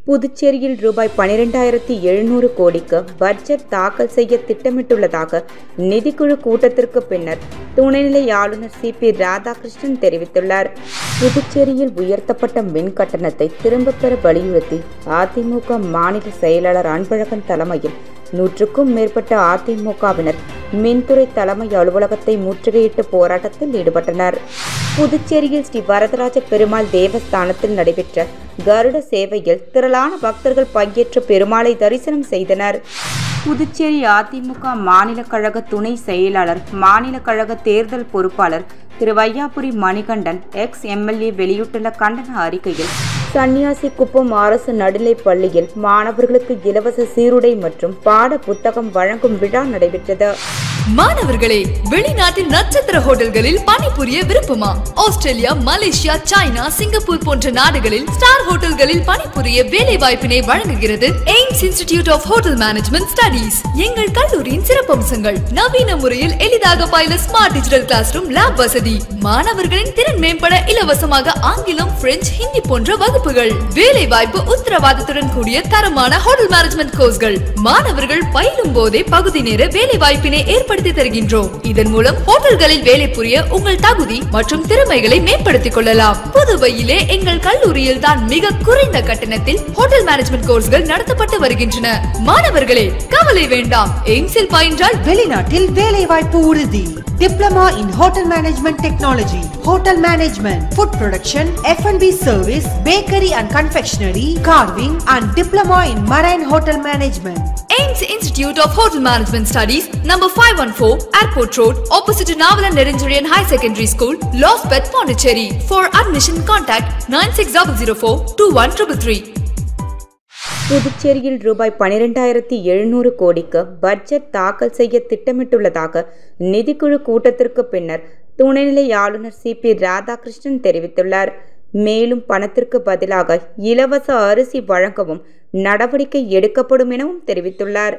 புதுச்சேரியில் ரூபாய் 12,700 கோடிக்கு பட்ஜெட் தாக்கல் செய்ய திட்டமிட்டுள்ளதாக நிதிக்குழு கூட்டத்திற்கு பின்னர் துணைநிலை ஆளுநர் CP ராதாகிருஷ்ணன் தெரிவித்துள்ளார். புதுச்சேரியில் உயர்த்தப்பட்ட மின் கட்டணத்தை திரும்பப் பெற வலியுறுத்தி அதிமுக மாநில செயலாளர் அன்பழகன் தலைமையில் 100க்கும் மேற்பட்ட அதிமுகவினர் மின்துறை தலைமை அலுவலகத்தை முற்றுகையிட்டு போராட்டத்தில் ஈடுபட்டனர். புதுச்சேரியில் ஸ்ரீ வரதராஜ பெருமாள் தேவஸ்தானத்தில் நடைபெற்ற கருட சேவையில் திரளான பக்தர்கள் பங்கேற்று பெருமாளை தரிசனம் செய்தனர். புதுச்சேரி அதிமுக மாநில கழக துணை செயலாளர், மாநில கழக தேர்தல் பொறுப்பாளர் திரு வையாபுரி மணிகண்டன் ex-MLA வெளியிட்டுள்ள கண்டன அறிக்கையில், சன்னியாசிக்குப்பம் அரசு நடுநிலைப் பள்ளியில் மாணவர்களுக்கு இலவச சீருடை மற்றும் பாட புத்தகம் வழங்கும் விழா நடைபெற்றது. மாணவர்களே, வெளிநாட்டில் நட்சத்திர ஹோட்டல்களில் பணிபுரிய விருப்பமா? ஆஸ்திரேலியா, மலேசியா, சைனா, சிங்கப்பூர் போன்ற நாடுகளில் ஸ்டார் ஹோட்டல்களில் பணிபுரிய வேலை வாய்ப்பினை வழங்குகிறது AIMS institute of hotel management studies. எங்கள் கல்லூரியின் சிறப்பம்சங்கள்: நவீன முறையில் எளிதாக பயில smart digital classroom, lab வசதி, மாணவர்களின் திறன் மேம்பட இலவசமாக ஆங்கிலம், பிரெஞ்சு, ஹிந்தி போன்ற வகுப்புகள், வேலை வாய்ப்பு உத்தரவாதத்துடன் கூடிய தரமான ஹோட்டல் மேனேஜ்மெண்ட் கோர்ஸ்கள். மாணவர்கள் பயிலும் போதே பகுதி நேர வேலை வாய்ப்பினை ஏற்படுத்தி தருகின்றோம். இதன் மூலம் ஹோட்டல்களில் வேலை புரிய உங்கள் தகுதி மற்றும் திறமைகளை மேம்படுத்திக் கொள்ளலாம். புதுவையிலே எங்கள் கல்லூரியில் தான் மிக குறைந்த கட்டணத்தில் ஹோட்டல் மேனேஜ்மெண்ட் கோர்ஸ்கள் நடத்தப்பட்டு வருகின்றன. மாணவர்களே, கவலை வேண்டாம். எய்ம்ஸில் பயின்றால் வெளிநாட்டில் வேலை வாய்ப்பு உறுதி. Diploma in Hotel Management Technology, Hotel Management, Food Production, F&B Service, Bakery and Confectionery, Carving and Diploma in Marine Hotel Management. AIMS institute of hotel management studies, number 514 Airport Road, opposite Navalan Nerinjarian High Secondary School, Lospet, Pondicherry. For admission, contact 9600421333. புதுச்சேரியில் ரூபாய் 12,700 கோடிக்கு budget தாக்கல் செய்ய திட்டமிட்டுள்ளதாக நிதிக்குழு கூட்டத்திற்கு பின்னர் துணைநிலை ஆளுநர் CP ராதாகிருஷ்ணன் தெரிவித்துள்ளார். மேலும் பணத்திற்கு பதிலாக இலவச அரிசி வழங்கவும் நடவடிக்கை எடுக்கப்படும் எனவும் தெரிவித்துள்ளார்.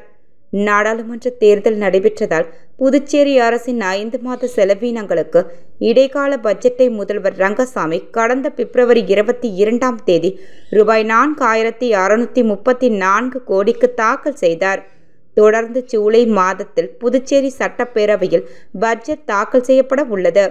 நாடாளுமன்ற தேர்தல் நடைபெற்றதால் புதுச்சேரி அரசின் 5 மாத செலவினங்களுக்கு இடைக்கால பட்ஜெட்டை முதல்வர் ரங்கசாமி கடந்த பிப்ரவரி 22ஆம் தேதி ரூபாய் 4,634 கோடிக்கு தாக்கல் செய்தார். தொடர்ந்து ஜூலை மாதத்தில் புதுச்சேரி சட்டப்பேரவையில் பட்ஜெட் தாக்கல் செய்யப்பட உள்ளது.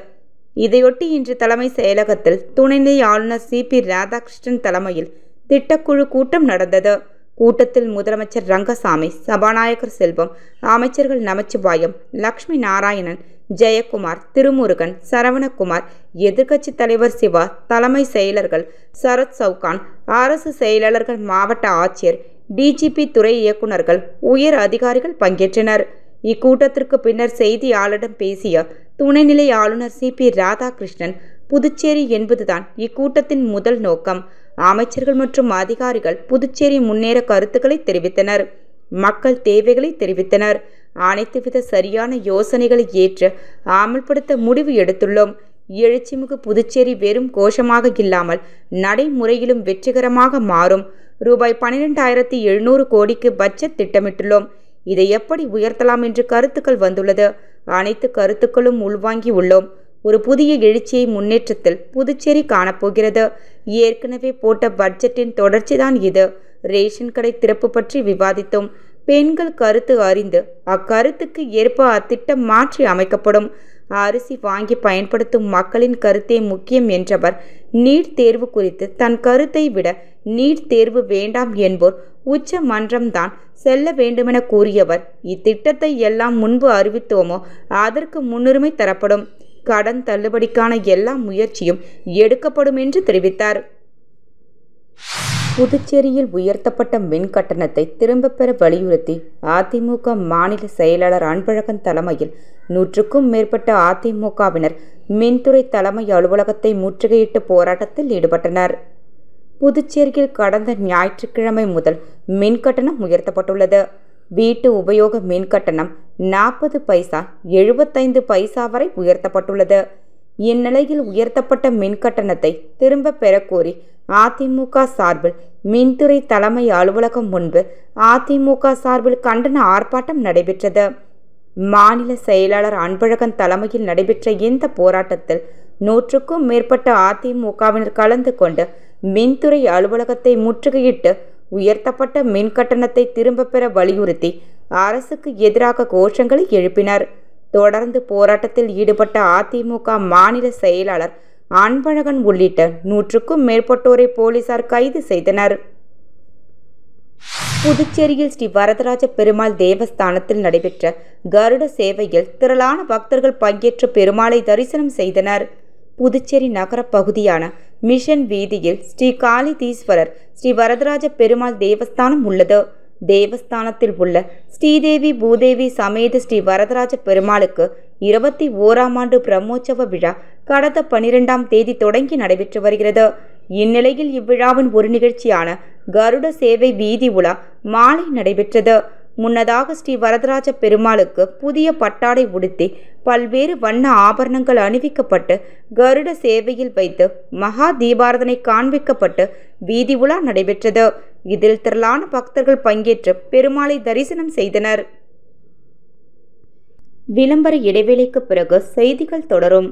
இதையொட்டி இன்று தலைமை செயலகத்தில் துணைநிலை ஆளுநர் CP ராதாகிருஷ்ணன் தலைமையில் திட்டக்குழு கூட்டம் நடந்தது. கூட்டத்தில் முதலமைச்சர் ரங்கசாமி, சபாநாயகர் செல்வம், அமைச்சர்கள் நமச்சிவாயம், லட்சுமி நாராயணன், ஜெயக்குமார், திருமுருகன், சரவணகுமார், எதிர்க்கட்சி தலைவர் சிவா, தலைமை செயலர்கள் சரத் சவுகான், அரசு செயலாளர்கள், மாவட்ட ஆட்சியர், DGP துறை இயக்குநர்கள், உயர் அதிகாரிகள் பங்கேற்றனர். இக்கூட்டத்திற்கு பின்னர் செய்தியாளரிடம் பேசிய துணைநிலை ஆளுநர் CP ராதாகிருஷ்ணன், புதுச்சேரி என்பதுதான் இக்கூட்டத்தின் முதல் நோக்கம். அமைச்சர்கள் மற்றும் அதிகாரிகள் புதுச்சேரி முன்னேற கருத்துக்களை தெரிவித்தனர். மக்கள் தேவைகளை தெரிவித்தனர். அனைத்து வித சரியான யோசனைகளை ஏற்று அமல்படுத்த முடிவு எடுத்துள்ளோம். எழுச்சிமிகு புதுச்சேரி வெறும் கோஷமாக இல்லாமல் நடைமுறையிலும் வெற்றிகரமாக மாறும். ரூபாய் 12,700 கோடிக்கு பட்ஜெட் திட்டமிட்டுள்ளோம். இதை எப்படி உயர்த்தலாம் என்று கருத்துக்கள் வந்துள்ளது. அனைத்து கருத்துக்களும் உள்வாங்கி உள்ளோம். ஒரு புதிய எழுச்சியை முன்னேற்றத்தில் புதுச்சேரி காணப்போகிறது. ஏற்கனவே போட்ட பட்ஜெட்டின் தொடர்ச்சிதான் இது. ரேஷன் கடை திறப்பு பற்றி விவாதித்தோம். பெண்கள் கருத்து அறிந்து அக்கருத்துக்கு ஏற்ப அத்திட்டம் மாற்றி அமைக்கப்படும். அரிசி வாங்கி பயன்படுத்தும் மக்களின் கருத்தே முக்கியம் என்றவர், நீட் தேர்வு குறித்து தன் கருத்தை விட நீட் தேர்வு வேண்டாம் என்போர் உச்ச மன்றம்தான் செல்ல வேண்டுமென கூறியவர், இத்திட்டத்தை எல்லாம் முன்பு அறிவித்தோமோ அதற்கு முன்னுரிமை தரப்படும். கடன் தள்ளுபடிக்கான எல்லா முயற்சியும் எடுக்கப்படும் என்று தெரிவித்தார். புதுச்சேரியில் உயர்த்தப்பட்ட மின் கட்டணத்தை திரும்பப் பெற வலியுறுத்தி அதிமுக மாநில செயலாளர் அன்பழகன் தலைமையில் 100க்கும் மேற்பட்ட அதிமுகவினர் மின்துறை தலைமை அலுவலகத்தை முற்றுகையிட்டு போராட்டத்தில் ஈடுபட்டனர். புதுச்சேரியில் கடந்த ஞாயிற்றுக்கிழமை முதல் மின் கட்டணம் உயர்த்தப்பட்டுள்ளது. வீட்டு உபயோக மின் கட்டணம் 40 பைசா 75 பைசா வரை உயர்த்தப்பட்டுள்ளது. இந்நிலையில் உயர்த்தப்பட்ட மின் கட்டணத்தை திரும்ப பெறக்கோரி அதிமுக சார்பில் மின்துறை தலைமை அலுவலகம் முன்பு அதிமுக சார்பில் கண்டன ஆர்ப்பாட்டம் நடைபெற்றது. மாநில செயலாளர் அன்பழகன் தலைமையில் நடைபெற்ற இந்த போராட்டத்தில் 100க்கும் மேற்பட்ட அதிமுகவினர் கலந்து கொண்டு மின்துறை அலுவலகத்தை முற்றுகையிட்டு உயர்த்தப்பட்ட மின் கட்டணத்தை திரும்பப் பெற வலியுறுத்தி அரசுக்கு எதிராக கோஷங்களை எழுப்பினர். தொடர்ந்து போராட்டத்தில் ஈடுபட்ட அதிமுக மாநில செயலாளர் அன்பழகன் உள்ளிட்ட 100க்கும் மேற்பட்டோரை போலீசார் கைது செய்தனர். புதுச்சேரியில் ஸ்ரீ வரதராஜ பெருமாள் தேவஸ்தானத்தில் நடைபெற்ற கருட சேவையில் திரளான பக்தர்கள் பங்கேற்று பெருமாளை தரிசனம் செய்தனர். புதுச்சேரி நகர பகுதியான மிஷன் வீதியில் ஸ்ரீ காளிதீஸ்வரர் ஸ்ரீ வரதராஜ பெருமாள் தேவஸ்தானம் உள்ளது. தேவஸ்தானத்தில் உள்ள ஸ்ரீதேவி பூதேவி சமேத ஸ்ரீ வரதராஜ பெருமாளுக்கு 21ஆம் ஆண்டு பிரம்மோற்சவ விழா கடந்த 12ஆம் தேதி தொடங்கி நடைபெற்று வருகிறது. இந்நிலையில் இவ்விழாவின் ஒரு நிகழ்ச்சியான கருட சேவை வீதி உலா மாலை நடைபெற்றது. முன்னதாக ஸ்ரீ வரதராஜ பெருமாளுக்கு புதிய பட்டாடை உடுத்தி பல்வேறு வண்ண ஆபரணங்கள் அணிவிக்கப்பட்டு கருட சேவையில் வைத்து மகா தீபாரதனை காண்பிக்கப்பட்டு வீதி உலா நடைபெற்றது. இதில் திரளான பக்தர்கள் பங்கேற்று பெருமாளை தரிசனம் செய்தனர். விளம்பர இடைவேளைக்கு பிறகு செய்திகள் தொடரும்.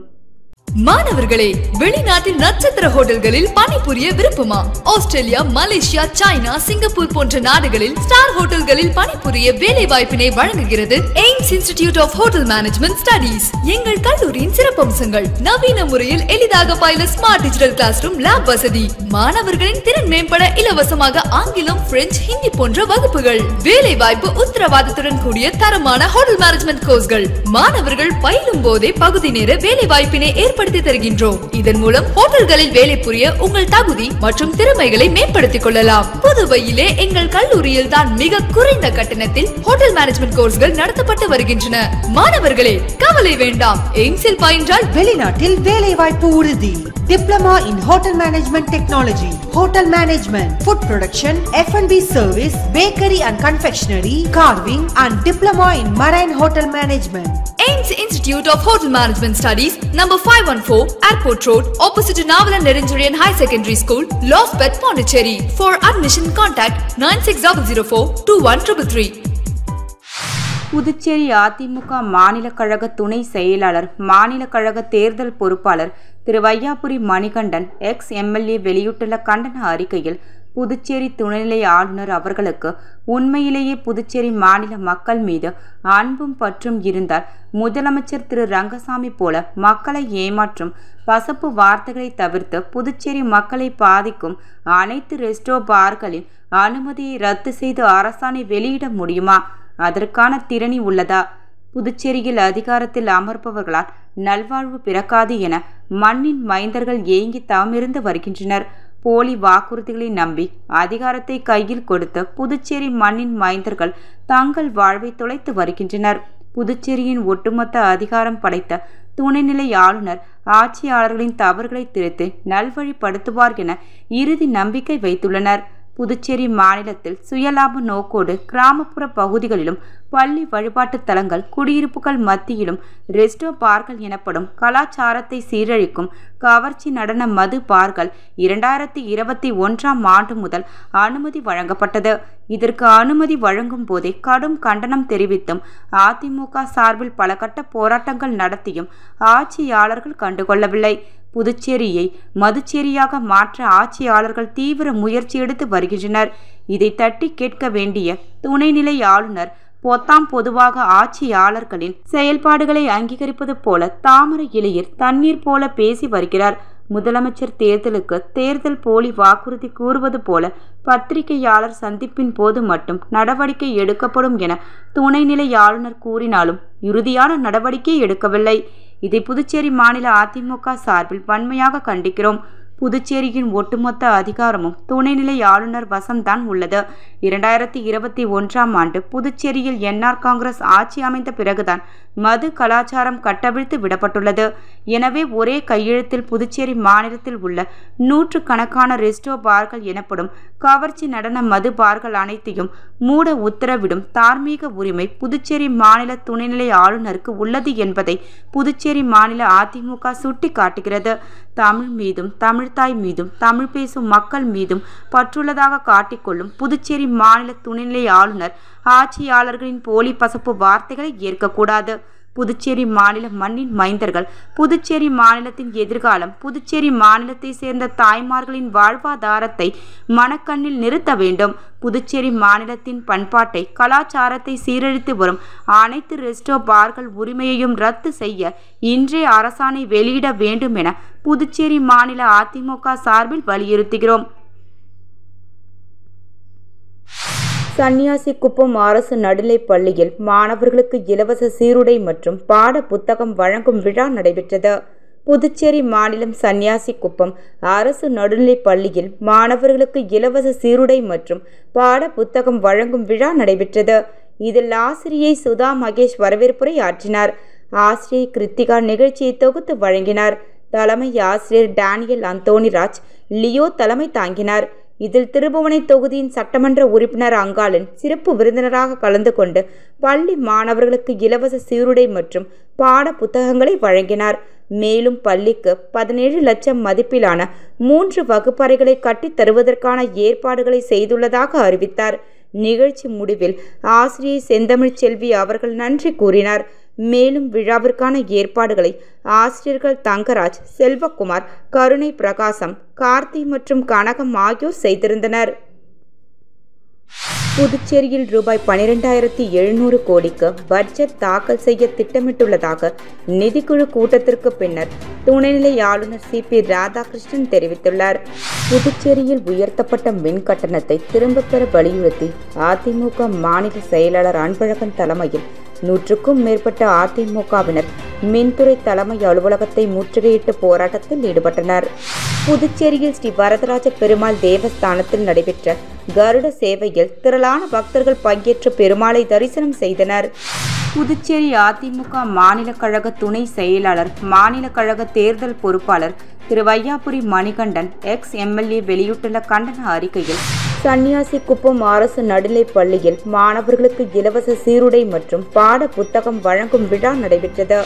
மாணவர்களே, வெளிநாட்டில் நட்சத்திர ஹோட்டல்களில் பணிபுரிய விருப்பமா? ஆஸ்திரேலியா, மலேசியா, சைனா, சிங்கப்பூர் போன்ற நாடுகளில் ஸ்டார் ஹோட்டல்களில் பணிபுரிய வேலை வாய்ப்பினை வழங்குகிறது AIMS institute of hotel management studies. எங்கள் கல்லூரியின் சிறப்பம்சங்கள்: நவீன முறையில் எளிதாக பயில smart digital classroom, lab வசதி, மாணவர்களின் திறன் மேம்பட இலவசமாக ஆங்கிலம், பிரெஞ்சு, ஹிந்தி போன்ற வகுப்புகள், வேலை வாய்ப்பு உத்தரவாதத்துடன் கூடிய தரமான ஹோட்டல் மேனேஜ்மெண்ட் கோர்ஸ்கள். மாணவர்கள் பயிலும் போதே பகுதி நேர வேலை வாய்ப்பினை ஏற்படுத்தி தருகின்றோம். இதன் மூலம் ஹோட்டல்களில் வேலை புரிய உங்கள் தகுதி மற்றும் திறமைகளை மேம்படுத்திக் கொள்ளலாம். புதுவையிலே எங்கள் கல்லூரியில் தான் மிக குறைந்த கட்டணத்தில் ஹோட்டல் மேனேஜ்மெண்ட் கோர்ஸ்கள் நடத்தப்பட்டு வருகின்றன. மாணவர்களே, கவலை வேண்டாம். எய்ம்ஸில் பயின்றால் வெளிநாட்டில் வேலை வாய்ப்பு உறுதி. Diploma in Hotel Management Technology, Hotel Management, Food Production, F&B Service, Bakery and Confectionery, Carving and Diploma in Marine Hotel Management. AIMS institute of hotel management studies, number 514 Airport Road, opposite Navalan Nerinjurian High Secondary School, Losbeth, Pondicherry. For admission, contact 9600421333. Puducherry AIADMK மாநில கழக துணை செயலாளர், மாநில கழக தேர்தல் பொறுப்பாளர் திரு Vaiyapuri Manikandan ex MLA வெளியிட்டுள்ள கண்டன அறிக்கையில், புதுச்சேரி துணைநிலை ஆளுநர் அவர்களுக்கு உண்மையிலேயே புதுச்சேரி மாநில மக்கள் மீது அன்பும் பற்றும் இருந்தால் முதலமைச்சர் திரு ரங்கசாமி போல மக்களை ஏமாற்றும் பசப்பு வார்த்தைகளை தவிர்த்து புதுச்சேரி மக்களை பாதிக்கும் அனைத்து ரெஸ்டோ பார்களின் அனுமதியை ரத்து செய்து அரசாணை வெளியிட முடியுமா? அதற்கான திறனி உள்ளதா? புதுச்சேரியில் அதிகாரத்தில் அமர்ப்பவர்களால் நல்வாழ்வு பிறக்காது என மண்ணின் மைந்தர்கள் ஏங்கி தவமிருந்து வருகின்றனர். போலி வாக்குறுதிகளை நம்பி அதிகாரத்தை கையில் கொடுத்து புதுச்சேரி மண்ணின் மைந்தர்கள் தங்கள் வாழ்வை தொலைத்து வருகின்றனர். புதுச்சேரியின் ஒட்டுமொத்த அதிகாரம் படைத்த துணைநிலை ஆளுநர் ஆட்சியாளர்களின் தவறுகளை திருத்தி நல்வழிப்படுத்துவார் என இறுதி நம்பிக்கை வைத்துள்ளனர். புதுச்சேரி மாநிலத்தில் சுயலாப நோக்கோடு கிராமப்புற பகுதிகளிலும் பள்ளி வழிபாட்டு தலங்கள், குடியிருப்புகள் மத்தியிலும் ரெஸ்டோ பார்கள் எனப்படும் கலாச்சாரத்தை சீரழிக்கும் கவர்ச்சி நடன மது பார்கள் 2021ஆம் ஆண்டு முதல் அனுமதி வழங்கப்பட்டது. இதற்கு அனுமதி வழங்கும் போதே கடும் கண்டனம் தெரிவித்தும் அதிமுக சார்பில் பல கட்ட போராட்டங்கள் நடத்தியும் ஆட்சியாளர்கள் கண்டுகொள்ளவில்லை. புதுச்சேரியை மதுச்சேரியாக மாற்ற ஆட்சியாளர்கள் தீவிர முயற்சி எடுத்து வருகின்றனர். இதை தட்டி கேட்க வேண்டிய துணைநிலை ஆளுநர் பொதுவாக ஆட்சியாளர்களின் செயல்பாடுகளை அங்கீகரிப்பது போல தாமரை இலையில் தண்ணீர் போல பேசி வருகிறார். முதலமைச்சர் தேர்தலுக்கு தேர்தல் போலி வாக்குறுதி கூறுவது போல பத்திரிகையாளர் சந்திப்பின் போது மட்டும் நடவடிக்கை எடுக்கப்படும் என துணைநிலை ஆளுநர் கூறினாலும் இறுதியான நடவடிக்கை எடுக்கவில்லை. இதை புதுச்சேரி மாநில அதிமுக சார்பில் வன்மையாக கண்டிக்கிறோம். புதுச்சேரியின் ஒட்டுமொத்த அதிகாரமும் துணைநிலை ஆளுநர் வசம்தான் உள்ளது. 2021ஆம் ஆண்டு புதுச்சேரியில் என்ஆர் காங்கிரஸ் ஆட்சி அமைந்த பிறகுதான் மது கலாச்சாரம் கட்டவிழ்த்து விடப்பட்டுள்ளது. எனவே ஒரே கையெழுத்தில் புதுச்சேரி மாநிலத்தில் உள்ள 100கணக்கான ரெஸ்டோ பார்கள் எனப்படும் கவர்ச்சி நடன மது பார்கள் அனைத்தையும் மூட உத்தரவிடும் தார்மீக உரிமை புதுச்சேரி மாநில துணைநிலை ஆளுநருக்கு உள்ளது என்பதை புதுச்சேரி மாநில அதிமுக சுட்டி காட்டுகிறது. தமிழ் மீதும் தமிழ்தாய் மீதும் தமிழ் பேசும் மக்கள் மீதும் பற்றுள்ளதாக காட்டிக்கொள்ளும் புதுச்சேரி மாநில துணைநிலை ஆளுநர் ஆட்சியாளர்களின் போலி பசப்பு வார்த்தைகளை ஏற்கக்கூடாது. புதுச்சேரி மாநில மண்ணின் மைந்தர்கள், புதுச்சேரி மாநிலத்தின் எதிர்காலம், புதுச்சேரி மாநிலத்தை சேர்ந்த தாய்மார்களின் வாழ்வாதாரத்தை மனக்கண்ணில் நிறுத்த வேண்டும். புதுச்சேரி மாநிலத்தின் பண்பாட்டை, கலாச்சாரத்தை சீரழித்து வரும் அனைத்து ரெஸ்டோ பார்கள் உரிமையையும் ரத்து செய்ய இன்றே அரசாணை வெளியிட வேண்டும் என புதுச்சேரி மாநில அதிமுக சார்பில் வலியுறுத்துகிறோம். சன்னியாசிக்குப்பம் அரசு நடுநிலைப் பள்ளியில் மாணவர்களுக்கு இலவச சீருடை மற்றும் பாட புத்தகம் வழங்கும் விழா நடைபெற்றது. புதுச்சேரி மாநிலம் சன்னியாசிக்குப்பம் அரசு நடுநிலைப் பள்ளியில் மாணவர்களுக்கு இலவச சீருடை மற்றும் பாட புத்தகம் வழங்கும் விழா நடைபெற்றது. இதில் ஆசிரியை சுதா மகேஷ் வரவேற்புரை ஆற்றினார். ஆசிரியை கிருத்திகா நிகழ்ச்சியை தொகுத்து வழங்கினார். தலைமை ஆசிரியர் டேனியல் அந்தோணிராஜ் லியோ தலைமை தாங்கினார். இதில் திருபுவனை தொகுதியின் சட்டமன்ற உறுப்பினர் அங்காளன் சிறப்பு விருந்தினராக கலந்து கொண்டு பள்ளி மாணவர்களுக்கு இலவச சீருடை மற்றும் பாட புத்தகங்களை வழங்கினார். மேலும் பள்ளிக்கு 17 லட்சம் மதிப்பிலான 3 வகுப்பறைகளை கட்டித் தருவதற்கான ஏற்பாடுகளை செய்துள்ளதாக அறிவித்தார். நிகழ்ச்சி முடிவில் ஆசிரியை செந்தமிழ் செல்வி அவர்கள் நன்றி கூறினார். மேலும் விழாவிற்கான ஏற்பாடுகளை ஆசிரியர்கள் தங்கராஜ், செல்வகுமார், கருணை பிரகாசம், கார்த்தி மற்றும் கனகம் ஆகியோர் செய்திருந்தனர். புதுச்சேரியில் ரூபாய் 12,700 கோடிக்கு பட்ஜெட் தாக்கல் செய்ய திட்டமிட்டுள்ளதாக நிதிக்குழு கூட்டத்திற்கு பின்னர் துணைநிலை ஆளுநர் CP ராதாகிருஷ்ணன் தெரிவித்துள்ளார். புதுச்சேரியில் உயர்த்தப்பட்ட மின் கட்டணத்தை திரும்பப் பெற வலியுறுத்தி அதிமுக மாநில செயலாளர் அன்பழகன் தலைமையில் 100க்கும் மேற்பட்ட அதிமுகவினர் மின்துறை தலைமை அலுவலகத்தை முற்றுகையிட்டு போராட்டத்தில் ஈடுபட்டனர். புதுச்சேரியில் ஸ்ரீ வரதராஜ பெருமாள் தேவஸ்தானத்தில் நடைபெற்ற கருட சேவையில் திரளான பக்தர்கள் பங்கேற்று பெருமாளை தரிசனம் செய்தனர். புதுச்சேரி அதிமுக மாநில கழக துணை செயலாளர், மாநில கழக தேர்தல் பொறுப்பாளர் திரு வையாபுரி மணிகண்டன் ex-MLA வெளியிட்டுள்ள கண்டன அறிக்கையில், சன்னியாசிக்குப்பம் அரசு நடுநிலைப் பள்ளியில் மாணவர்களுக்கு இலவச சீருடை மற்றும் பாட புத்தகம் வழங்கும் விழா நடைபெற்றது.